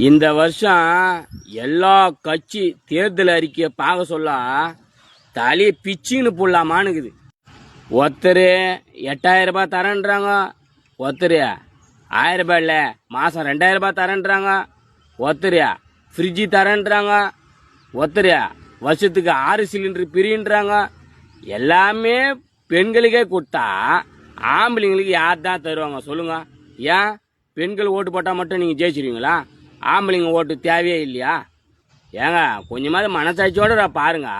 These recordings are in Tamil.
இந்த வருஷம் எல்லா கட்சி தேர்தல் அறிக்கையை பார்க்க சொல்ல தலையை பிச்சின்னு போடலாமான்னுக்குது. ஒருத்தர் 8000 ரூபாய் தரேன்றாங்க, ஒருத்தர் 1000 ரூபாய் இல்லை மாதம் 2000 ரூபாய் தரேன்றாங்க, ஒருத்தர் ஃப்ரிட்ஜு தரேன்றாங்க, ஒருத்தர் வருஷத்துக்கு 6 சிலிண்டர் பிரின்றாங்க. எல்லாமே பெண்களுக்கே கொடுத்தா ஆம்பளைங்களுக்கு யார் தான் தருவாங்க சொல்லுங்க? ஏன் பெண்கள் ஓட்டு போட்டால் மட்டும் நீங்கள் ஜெயிச்சிருவீங்களா? ஆம்பளைங்க ஓட்டு தேவையே இல்லையா? ஏங்க கொஞ்சமாவது மனசாட்சியோட பாருங்க.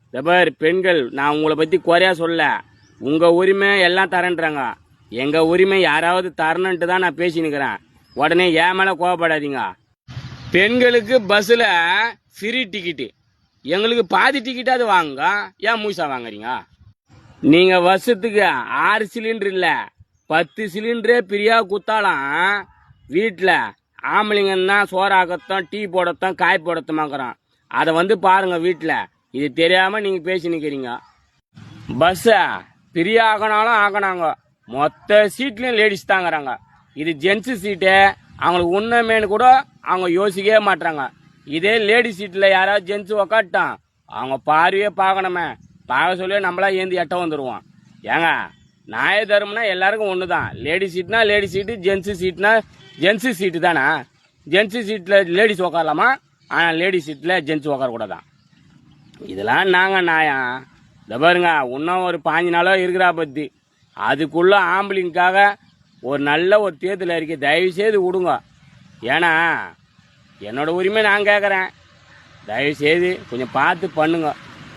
இந்த பாரு பெண்கள், நான் உங்களை பற்றி குறையா சொல்ல, உங்கள் உரிமை எல்லாம் தரேன்றாங்க. எங்கள் உரிமை யாராவது தரணுன்ட்டு தான் நான் பேசினுக்கிறேன். உடனே ஏன் மேலே கோவப்படாதீங்க. பெண்களுக்கு பஸ்ஸில் ஃப்ரீ டிக்கெட்டு, எங்களுக்கு பாதி டிக்கெட்டாவது வாங்க. ஏன் மூசா வாங்குறீங்க? நீங்கள் வருஷத்துக்கு 6 சிலிண்டர் இல்லை 10 சிலிண்டரே பிரியா குத்தாலாம். வீட்டில் ஆம்பளைங்கன்னா சோறாக்கத்தான், டீ போடத்தான், காய் போடத்தமாக்குறான். அதை வந்து பாருங்க வீட்டில். இது தெரியாமல் நீங்கள் பேசி நிற்கிறீங்க. பஸ்ஸை பிரியா ஆகினாலும் ஆகினாங்க, மொத்த சீட்லேயும் லேடிஸ் தாங்கிறாங்க. இது ஜென்ஸு சீட்டு, அவங்களுக்கு உண்மைன்னு கூட அவங்க யோசிக்கவே மாட்டாங்க. இதே லேடிஸ் சீட்டில் யாராவது ஜென்ஸு உக்காட்டான், அவங்க பார்வையே பார்க்கணுமே, பார்க்க சொல்லி நம்மளா ஏந்தி எட்ட வந்துடுவோம். ஏங்க நாய தரும்னா எல்லாருக்கும் ஒன்று தான். லேடிஸ் சீட்னா லேடிஸ் சீட்டு, ஜென்ஸு சீட்னா ஜென்ஸு சீட்டு தானே. ஜென்ஸு சீட்டில் லேடிஸ் உக்காரலாமா, ஆனால் லேடிஸ் சீட்டில் ஜென்ஸ் உக்காரக்கூடாதான். இதெல்லாம் நாங்கள் நாயம். இந்த பாருங்க, இன்னும் ஒரு 5 நாளோ இருக்கிறா பற்றி, அதுக்குள்ளே ஆம்பளைங்காக ஒரு நல்ல ஒரு தேர்தல் அறிக்கை தயவுசெய்து விடுங்க. ஏன்னா என்னோட உரிமை நான் கேட்குறேன். தயவுசெய்து கொஞ்சம் பார்த்து பண்ணுங்க.